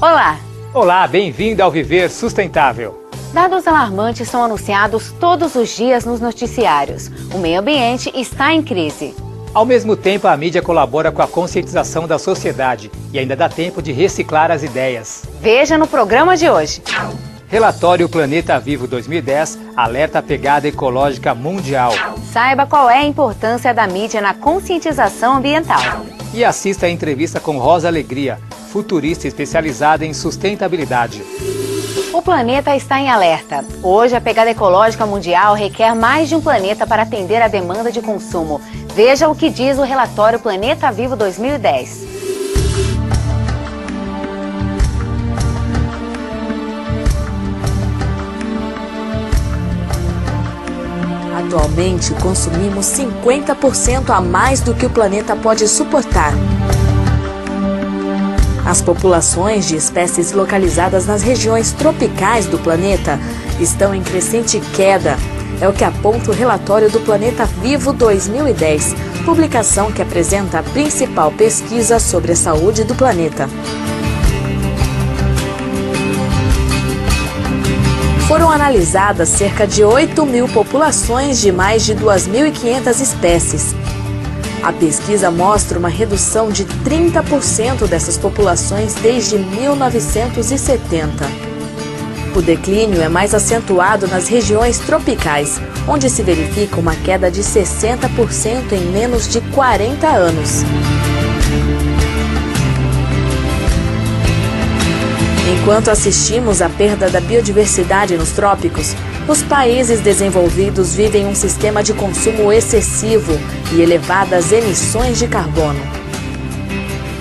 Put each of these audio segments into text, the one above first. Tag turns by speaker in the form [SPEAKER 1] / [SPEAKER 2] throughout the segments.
[SPEAKER 1] Olá!
[SPEAKER 2] Olá, bem-vindo ao Viver Sustentável.
[SPEAKER 1] Dados alarmantes são anunciados todos os dias nos noticiários. O meio ambiente está em crise.
[SPEAKER 2] Ao mesmo tempo, a mídia colabora com a conscientização da sociedade e ainda dá tempo de reciclar as ideias.
[SPEAKER 1] Veja no programa de hoje.
[SPEAKER 2] Relatório Planeta Vivo 2010 alerta a pegada ecológica mundial.
[SPEAKER 1] Saiba qual é a importância da mídia na conscientização ambiental.
[SPEAKER 2] E assista a entrevista com Rosa Alegria, futurista especializada em sustentabilidade.
[SPEAKER 1] O planeta está em alerta. Hoje, a pegada ecológica mundial requer mais de um planeta para atender a demanda de consumo. Veja o que diz o relatório Planeta Vivo 2010.
[SPEAKER 3] Atualmente, consumimos 50% a mais do que o planeta pode suportar. As populações de espécies localizadas nas regiões tropicais do planeta estão em crescente queda. É o que aponta o relatório do Planeta Vivo 2010, publicação que apresenta a principal pesquisa sobre a saúde do planeta. Foram analisadas cerca de 8.000 populações de mais de 2.500 espécies. A pesquisa mostra uma redução de 30% dessas populações desde 1970. O declínio é mais acentuado nas regiões tropicais, onde se verifica uma queda de 60% em menos de 40 anos. Enquanto assistimos à perda da biodiversidade nos trópicos, os países desenvolvidos vivem um sistema de consumo excessivo e elevadas emissões de carbono.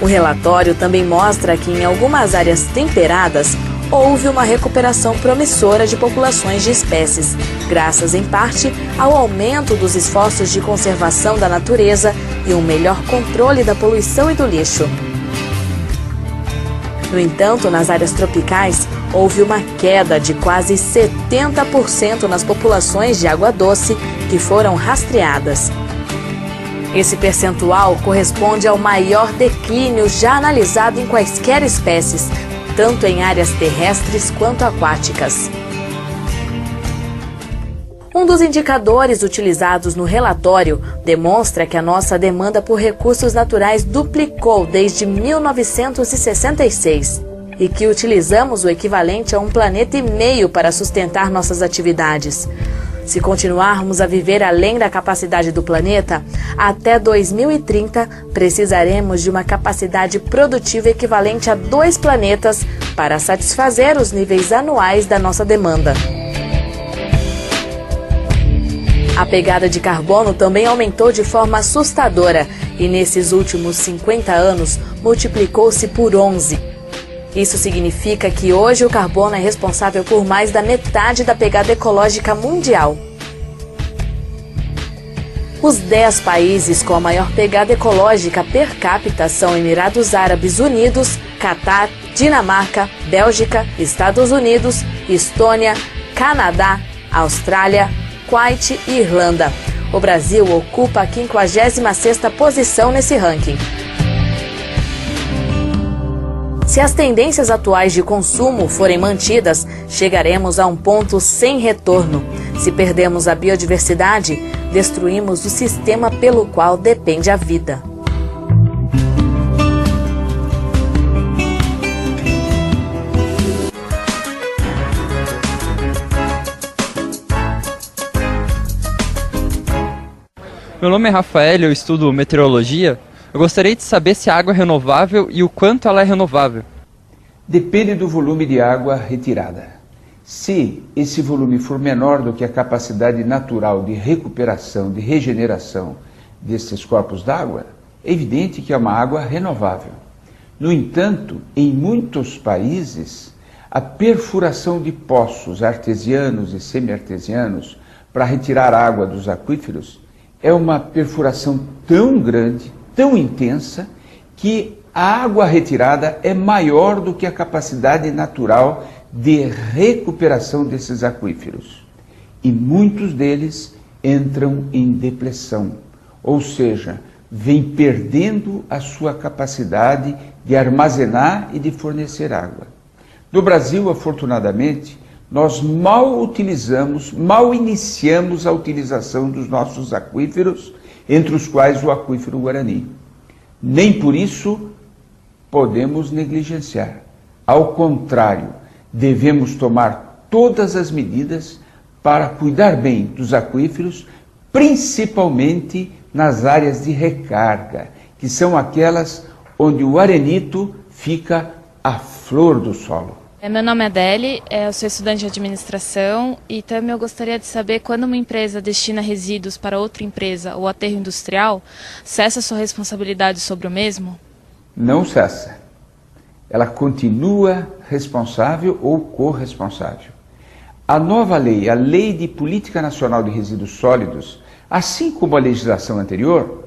[SPEAKER 3] O relatório também mostra que em algumas áreas temperadas houve uma recuperação promissora de populações de espécies, graças em parte ao aumento dos esforços de conservação da natureza e um melhor controle da poluição e do lixo. No entanto, nas áreas tropicais, houve uma queda de quase 70% nas populações de água doce que foram rastreadas. Esse percentual corresponde ao maior declínio já analisado em quaisquer espécies, tanto em áreas terrestres quanto aquáticas. Um dos indicadores utilizados no relatório demonstra que a nossa demanda por recursos naturais duplicou desde 1966 e que utilizamos o equivalente a 1,5 planeta para sustentar nossas atividades. Se continuarmos a viver além da capacidade do planeta, até 2030 precisaremos de uma capacidade produtiva equivalente a 2 planetas para satisfazer os níveis anuais da nossa demanda. A pegada de carbono também aumentou de forma assustadora e nesses últimos 50 anos multiplicou-se por 11. Isso significa que hoje o carbono é responsável por mais da metade da pegada ecológica mundial. Os 10 países com a maior pegada ecológica per capita são Emirados Árabes Unidos, Catar, Dinamarca, Bélgica, Estados Unidos, Estônia, Canadá, Austrália, Kuwait e Irlanda. O Brasil ocupa a 56ª posição nesse ranking. Se as tendências atuais de consumo forem mantidas, chegaremos a um ponto sem retorno. Se perdemos a biodiversidade, destruímos o sistema pelo qual depende a vida.
[SPEAKER 4] Meu nome é Rafael, eu estudo meteorologia. Eu gostaria de saber se a água é renovável e o quanto ela é renovável.
[SPEAKER 5] Depende do volume de água retirada. Se esse volume for menor do que a capacidade natural de recuperação, de regeneração desses corpos d'água, é evidente que é uma água renovável. No entanto, em muitos países, a perfuração de poços artesianos e semi-artesianos para retirar água dos aquíferos é uma perfuração tão grande, tão intensa, que a água retirada é maior do que a capacidade natural de recuperação desses aquíferos. E muitos deles entram em depressão, ou seja, vem perdendo a sua capacidade de armazenar e de fornecer água. No Brasil, afortunadamente, nós mal iniciamos a utilização dos nossos aquíferos, entre os quais o aquífero Guarani. Nem por isso podemos negligenciar. Ao contrário, devemos tomar todas as medidas para cuidar bem dos aquíferos, principalmente nas áreas de recarga, que são aquelas onde o arenito fica à flor do solo.
[SPEAKER 6] Meu nome é Adele, eu sou estudante de administração e também eu gostaria de saber quando uma empresa destina resíduos para outra empresa ou aterro industrial, cessa sua responsabilidade sobre o mesmo?
[SPEAKER 5] Não cessa. Ela continua responsável ou corresponsável. A nova lei, a Lei de Política Nacional de Resíduos Sólidos, assim como a legislação anterior,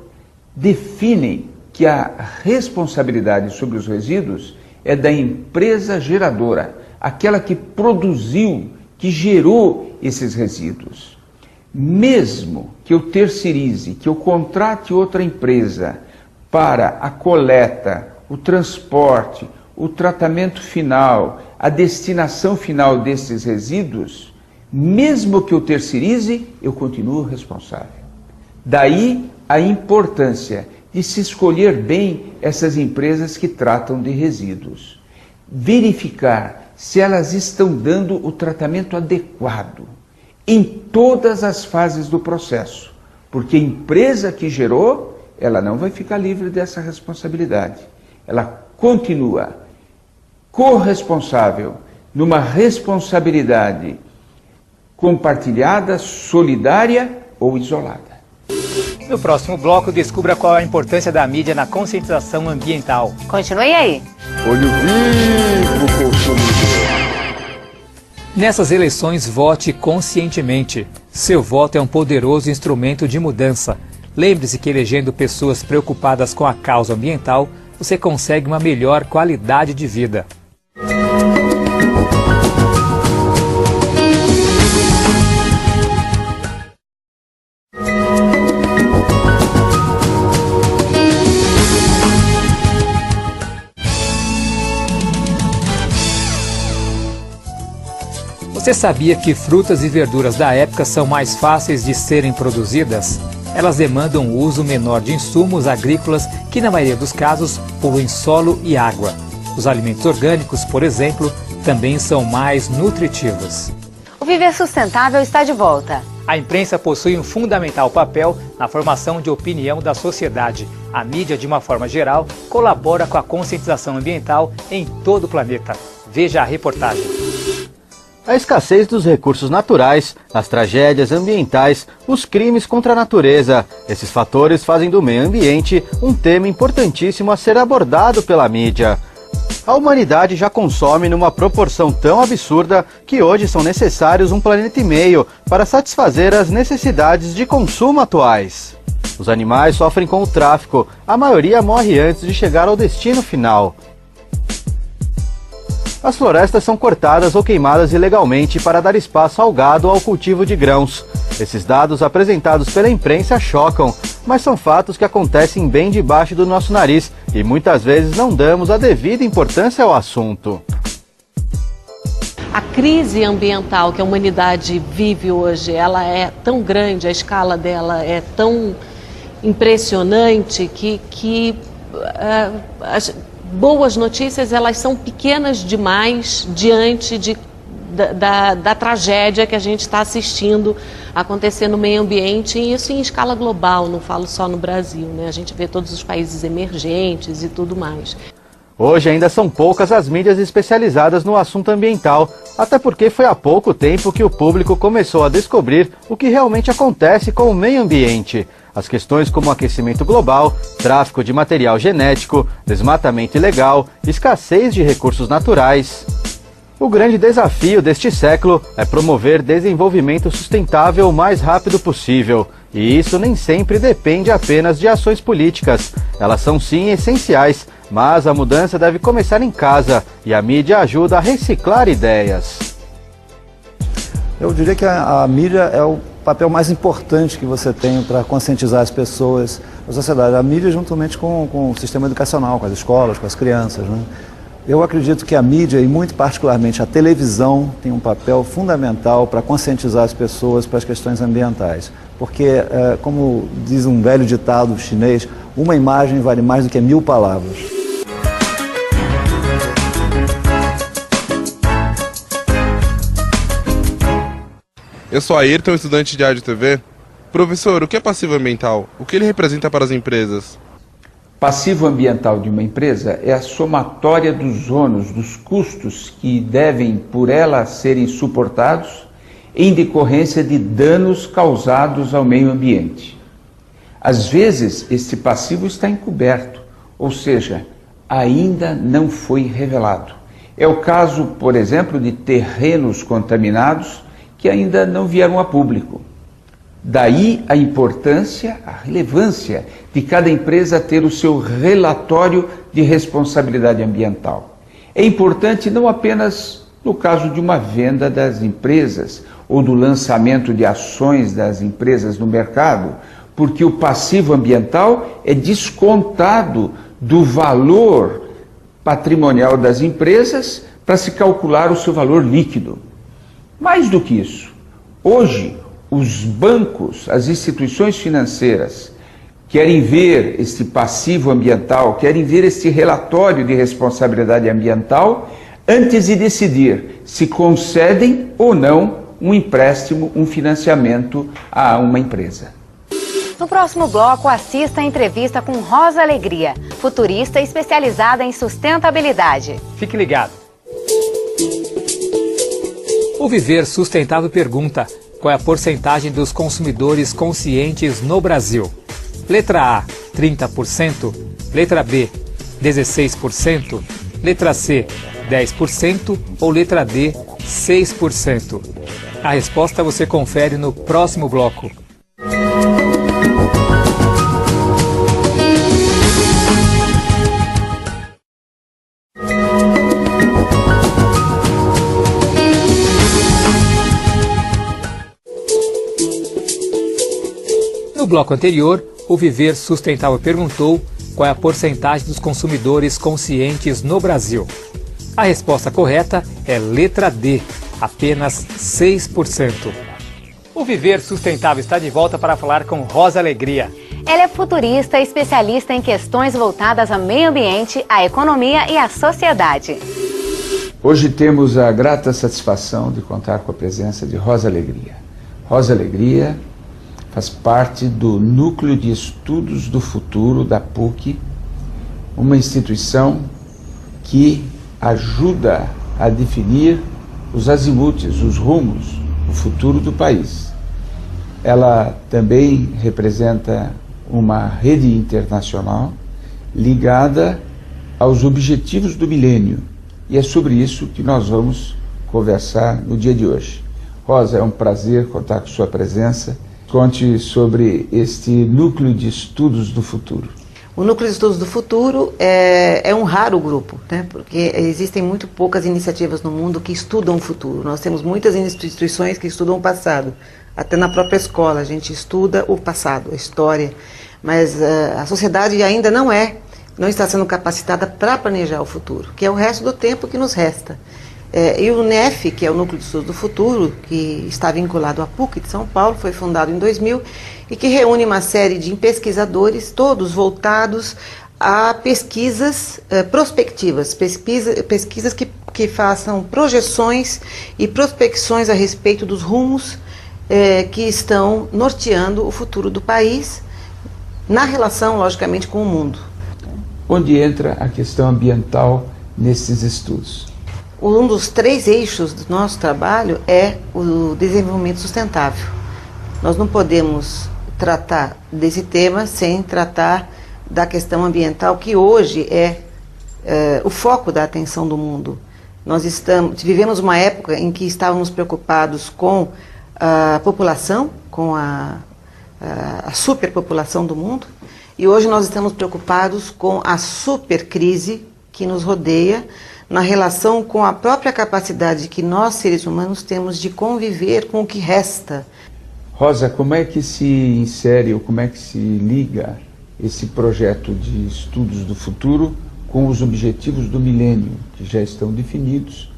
[SPEAKER 5] definem que a responsabilidade sobre os resíduos é da empresa geradora, aquela que produziu, que gerou esses resíduos. Mesmo que eu terceirize, que eu contrate outra empresa para a coleta, o transporte, o tratamento final, a destinação final desses resíduos, mesmo que eu terceirize, eu continuo responsável. Daí a importância de se escolher bem essas empresas que tratam de resíduos. Verificar se elas estão dando o tratamento adequado em todas as fases do processo, porque a empresa que gerou, ela não vai ficar livre dessa responsabilidade. Ela continua corresponsável numa responsabilidade compartilhada, solidária ou isolada.
[SPEAKER 2] No próximo bloco, descubra qual a importância da mídia na conscientização ambiental.
[SPEAKER 1] Continue aí.
[SPEAKER 5] Olho vivo, consumidor.
[SPEAKER 2] Nessas eleições, vote conscientemente. Seu voto é um poderoso instrumento de mudança. Lembre-se que elegendo pessoas preocupadas com a causa ambiental, você consegue uma melhor qualidade de vida. Você sabia que frutas e verduras da época são mais fáceis de serem produzidas? Elas demandam o uso menor de insumos agrícolas que, na maioria dos casos, poluem solo e água. Os alimentos orgânicos, por exemplo, também são mais nutritivos.
[SPEAKER 1] O Viver Sustentável está de volta.
[SPEAKER 2] A imprensa possui um fundamental papel na formação de opinião da sociedade. A mídia, de uma forma geral, colabora com a conscientização ambiental em todo o planeta. Veja a reportagem.
[SPEAKER 7] A escassez dos recursos naturais, as tragédias ambientais, os crimes contra a natureza. Esses fatores fazem do meio ambiente um tema importantíssimo a ser abordado pela mídia. A humanidade já consome numa proporção tão absurda que hoje são necessários 1,5 planeta para satisfazer as necessidades de consumo atuais. Os animais sofrem com o tráfico, a maioria morre antes de chegar ao destino final. As florestas são cortadas ou queimadas ilegalmente para dar espaço ao gado ou ao cultivo de grãos. Esses dados apresentados pela imprensa chocam, mas são fatos que acontecem bem debaixo do nosso nariz e muitas vezes não damos a devida importância ao assunto.
[SPEAKER 8] A crise ambiental que a humanidade vive hoje, ela é tão grande, a escala dela é tão impressionante que as boas notícias, elas são pequenas demais diante da tragédia que a gente está assistindo acontecer no meio ambiente, e isso em escala global, não falo só no Brasil, né? A gente vê todos os países emergentes e tudo mais.
[SPEAKER 7] Hoje ainda são poucas as mídias especializadas no assunto ambiental, até porque foi há pouco tempo que o público começou a descobrir o que realmente acontece com o meio ambiente. As questões como aquecimento global, tráfico de material genético, desmatamento ilegal, escassez de recursos naturais. O grande desafio deste século é promover desenvolvimento sustentável o mais rápido possível. E isso nem sempre depende apenas de ações políticas. Elas são sim essenciais, mas a mudança deve começar em casa e a mídia ajuda a reciclar ideias.
[SPEAKER 9] Eu diria que a mídia é papel mais importante que você tem para conscientizar as pessoas, a sociedade, a mídia juntamente com o sistema educacional, com as escolas, com as crianças, né? Eu acredito que a mídia, e muito particularmente a televisão, tem um papel fundamental para conscientizar as pessoas para as questões ambientais. Porque, como diz um velho ditado chinês, uma imagem vale mais do que 1000 palavras.
[SPEAKER 10] Eu sou Ayrton, estudante de Rádio e TV. Professor, o que é passivo ambiental? O que ele representa para as empresas?
[SPEAKER 5] Passivo ambiental de uma empresa é a somatória dos ônus, dos custos que devem por ela serem suportados em decorrência de danos causados ao meio ambiente. Às vezes, esse passivo está encoberto, ou seja, ainda não foi revelado. É o caso, por exemplo, de terrenos contaminados que ainda não vieram a público. Daí a importância, a relevância de cada empresa ter o seu relatório de responsabilidade ambiental. É importante não apenas no caso de uma venda das empresas ou do lançamento de ações das empresas no mercado, porque o passivo ambiental é descontado do valor patrimonial das empresas para se calcular o seu valor líquido. Mais do que isso, hoje os bancos, as instituições financeiras querem ver este passivo ambiental, querem ver este relatório de responsabilidade ambiental antes de decidir se concedem ou não um empréstimo, um financiamento a uma empresa.
[SPEAKER 1] No próximo bloco, assista a entrevista com Rosa Alegria, futurista especializada em sustentabilidade.
[SPEAKER 2] Fique ligado. O Viver Sustentável pergunta: qual é a porcentagem dos consumidores conscientes no Brasil? Letra A, 30%. Letra B, 16%. Letra C, 10%. Ou letra D, 6%. A resposta você confere no próximo bloco. No bloco anterior, o Viver Sustentável perguntou qual é a porcentagem dos consumidores conscientes no Brasil. A resposta correta é letra D, apenas 6%. O Viver Sustentável está de volta para falar com Rosa Alegria.
[SPEAKER 1] Ela é futurista e especialista em questões voltadas ao meio ambiente, à economia e à sociedade.
[SPEAKER 5] Hoje temos a grata satisfação de contar com a presença de Rosa Alegria. Rosa Alegria faz parte do Núcleo de Estudos do Futuro da PUC, uma instituição que ajuda a definir os azimutes, os rumos, o futuro do país. Ela também representa uma rede internacional ligada aos objetivos do milênio, e é sobre isso que nós vamos conversar no dia de hoje. Rosa, é um prazer contar com sua presença. Conte sobre este Núcleo de Estudos do Futuro.
[SPEAKER 11] O Núcleo de Estudos do Futuro é um raro grupo, né? Porque existem muito poucas iniciativas no mundo que estudam o futuro. Nós temos muitas instituições que estudam o passado. Até na própria escola a gente estuda o passado, a história. Mas a sociedade ainda não está sendo capacitada para planejar o futuro, que é o resto do tempo que nos resta. E o NEF, que é o Núcleo de Estudos do Futuro, que está vinculado à PUC de São Paulo, foi fundado em 2000 e que reúne uma série de pesquisadores, todos voltados a pesquisas prospectivas, pesquisas que façam projeções e prospecções a respeito dos rumos que estão norteando o futuro do país, na relação, logicamente, com o mundo.
[SPEAKER 5] Onde entra a questão ambiental nesses estudos?
[SPEAKER 11] Um dos 3 eixos do nosso trabalho é o desenvolvimento sustentável. Nós não podemos tratar desse tema sem tratar da questão ambiental, que hoje é o foco da atenção do mundo. Nós vivemos uma época em que estávamos preocupados com a população, com a superpopulação do mundo, e hoje nós estamos preocupados com a supercrise que nos rodeia, na relação com a própria capacidade que nós, seres humanos, temos de conviver com o que resta.
[SPEAKER 5] Rosa, como é que se insere ou como é que se liga esse projeto de estudos do futuro com os objetivos do milênio, que já estão definidos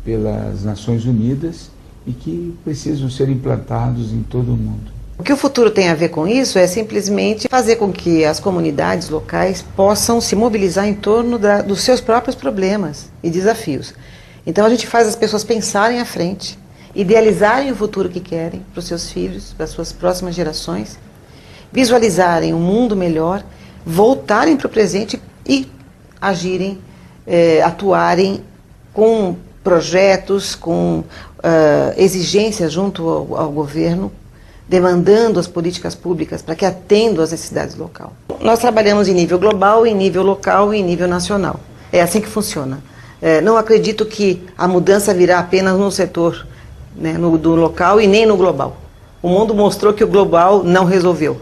[SPEAKER 5] pelas Nações Unidas e que precisam ser implantados em todo o mundo?
[SPEAKER 11] O que o futuro tem a ver com isso é simplesmente fazer com que as comunidades locais possam se mobilizar em torno dos seus próprios problemas e desafios. Então a gente faz as pessoas pensarem à frente, idealizarem o futuro que querem para os seus filhos, para as suas próximas gerações, visualizarem um mundo melhor, voltarem para o presente e agirem, atuarem com projetos, com exigências junto ao governo, demandando as políticas públicas para que atendam às necessidades locais. Nós trabalhamos em nível global, em nível local e em nível nacional. É assim que funciona. Não acredito que a mudança virá apenas no setor, né, do local e nem no global. O mundo mostrou que o global não resolveu.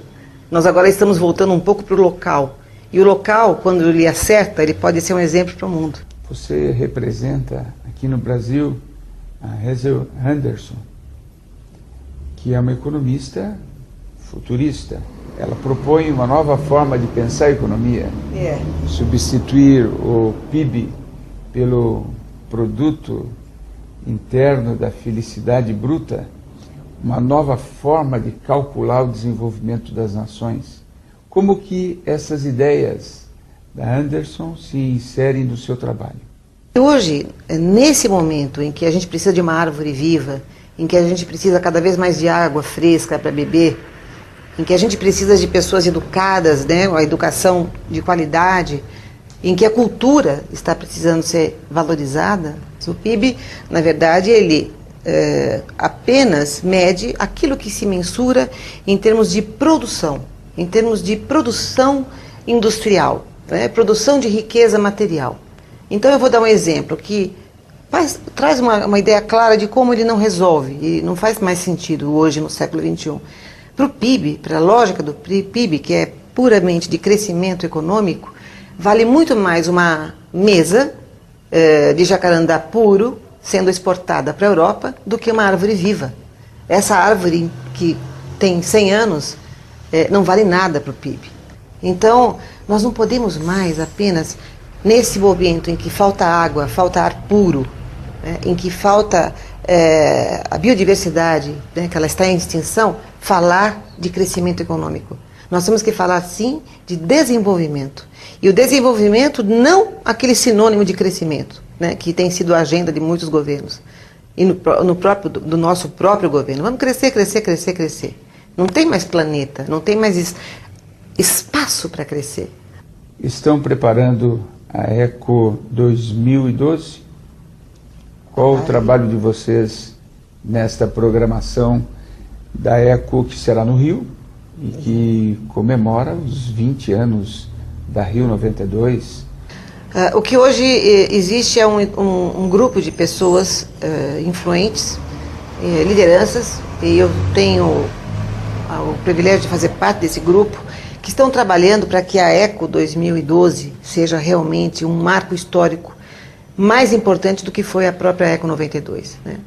[SPEAKER 11] Nós agora estamos voltando um pouco para o local. E o local, quando ele acerta, ele pode ser um exemplo para o mundo.
[SPEAKER 5] Você representa aqui no Brasil a Hazel Henderson, que é uma economista futurista. Ela propõe uma nova forma de pensar a economia, substituir o PIB pelo produto interno da felicidade bruta, uma nova forma de calcular o desenvolvimento das nações. Como que essas ideias da Henderson se inserem no seu trabalho?
[SPEAKER 11] Hoje, nesse momento em que a gente precisa de uma árvore viva, em que a gente precisa cada vez mais de água fresca para beber, em que a gente precisa de pessoas educadas, né, a educação de qualidade, em que a cultura está precisando ser valorizada, o PIB, na verdade, ele apenas mede aquilo que se mensura em termos de produção industrial, né, produção de riqueza material. Então eu vou dar um exemplo que traz uma ideia clara de como ele não resolve, e não faz mais sentido hoje no século XXI. Para o PIB, para a lógica do PIB, que é puramente de crescimento econômico, vale muito mais uma mesa de jacarandá puro sendo exportada para a Europa do que uma árvore viva. Essa árvore que tem 100 anos não vale nada para o PIB. Então, nós não podemos mais apenas, nesse momento em que falta água, falta ar puro, né, em que falta a biodiversidade, né, que ela está em extinção, falar de crescimento econômico. Nós temos que falar, sim, de desenvolvimento. E o desenvolvimento não aquele sinônimo de crescimento, né, que tem sido a agenda de muitos governos. E do nosso próprio governo. Vamos crescer, crescer, crescer, crescer. Não tem mais planeta, não tem mais espaço para crescer.
[SPEAKER 5] Estão preparando a Eco 2012? Qual o trabalho de vocês nesta programação da Eco, que será no Rio e que comemora os 20 anos da Rio 92?
[SPEAKER 11] O que hoje existe é um grupo de pessoas influentes, lideranças, e eu tenho o privilégio de fazer parte desse grupo, que estão trabalhando para que a Eco 2012 seja realmente um marco histórico mais importante do que foi a própria Eco 92. Né?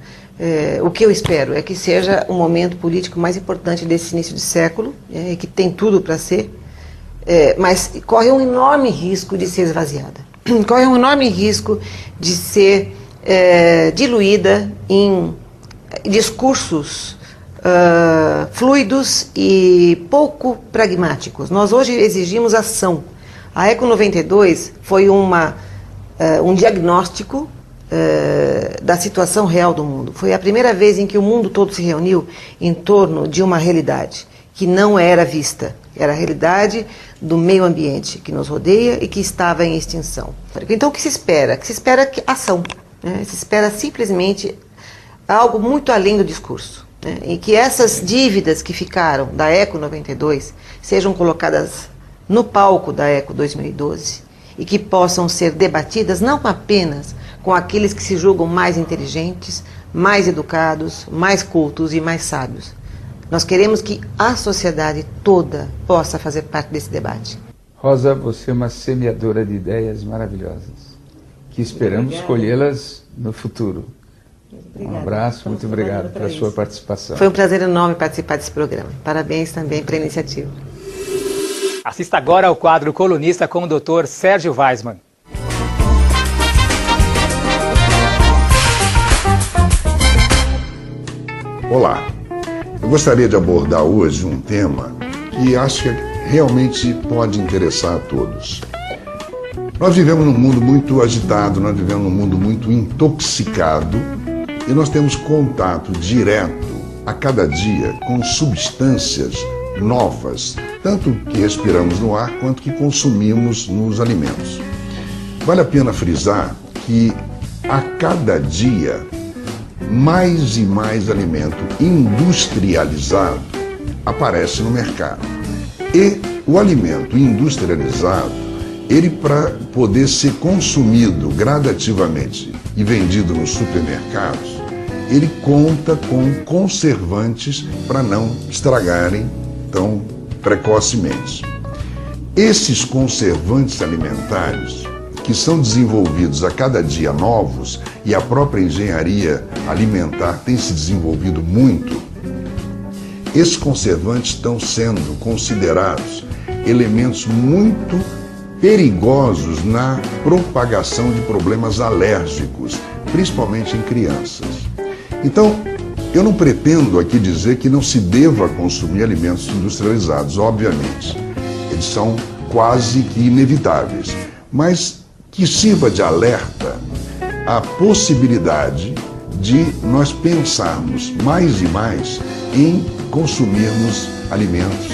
[SPEAKER 11] O que eu espero é que seja o momento político mais importante desse início de século, que tem tudo para ser, mas corre um enorme risco de ser esvaziada. Corre um enorme risco de ser diluída em discursos fluidos e pouco pragmáticos. Nós hoje exigimos ação. A Eco 92 foi um diagnóstico da situação real do mundo. Foi a primeira vez em que o mundo todo se reuniu em torno de uma realidade que não era vista. Era a realidade do meio ambiente que nos rodeia e que estava em extinção. Então o que se espera? Que se espera ação. Né? Se espera simplesmente algo muito além do discurso. Né? E que essas dívidas que ficaram da Eco 92 sejam colocadas no palco da Eco 2012 e que possam ser debatidas não apenas com aqueles que se julgam mais inteligentes, mais educados, mais cultos e mais sábios. Nós queremos que a sociedade toda possa fazer parte desse debate.
[SPEAKER 5] Rosa, você é uma semeadora de ideias maravilhosas, que esperamos colhê-las no futuro.
[SPEAKER 11] Obrigada.
[SPEAKER 5] Um abraço, muito obrigado pela sua participação.
[SPEAKER 11] Foi um prazer enorme participar desse programa. Parabéns também pela iniciativa.
[SPEAKER 2] Assista agora ao quadro Colunista com o Dr. Sérgio Weismann.
[SPEAKER 12] Olá, eu gostaria de abordar hoje um tema que acho que realmente pode interessar a todos. Nós vivemos num mundo muito agitado, nós vivemos num mundo muito intoxicado e nós temos contato direto a cada dia com substâncias novas, tanto que respiramos no ar quanto que consumimos nos alimentos. Vale a pena frisar que a cada dia mais e mais alimento industrializado aparece no mercado. E o alimento industrializado, ele para poder ser consumido gradativamente e vendido nos supermercados, ele conta com conservantes para não estragarem tão precocemente. Esses conservantes alimentares, que são desenvolvidos a cada dia novos, e a própria engenharia alimentar tem se desenvolvido muito, esses conservantes estão sendo considerados elementos muito perigosos na propagação de problemas alérgicos, principalmente em crianças. Então, eu não pretendo aqui dizer que não se deva consumir alimentos industrializados, obviamente. Eles são quase que inevitáveis, mas que sirva de alerta a possibilidade de nós pensarmos mais e mais em consumirmos alimentos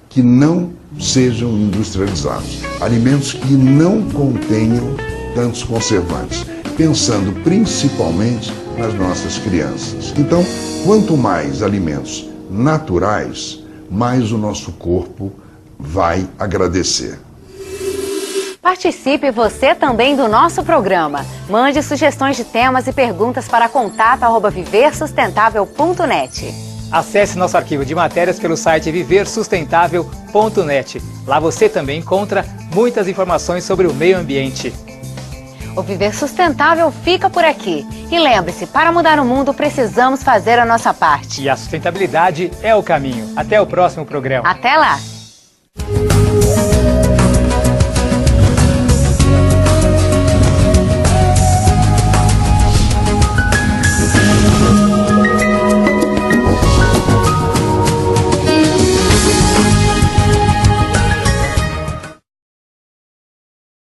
[SPEAKER 12] que não sejam industrializados, alimentos que não contenham tantos conservantes, pensando principalmente nas nossas crianças. Então, quanto mais alimentos naturais, mais o nosso corpo vai agradecer.
[SPEAKER 1] Participe você também do nosso programa. Mande sugestões de temas e perguntas para contato@viversustentável.net.
[SPEAKER 2] Acesse nosso arquivo de matérias pelo site viversustentável.net. Lá você também encontra muitas informações sobre o meio ambiente.
[SPEAKER 1] O Viver Sustentável fica por aqui. E lembre-se, para mudar o mundo precisamos fazer a nossa parte.
[SPEAKER 2] E a sustentabilidade é o caminho. Até o próximo programa.
[SPEAKER 1] Até lá!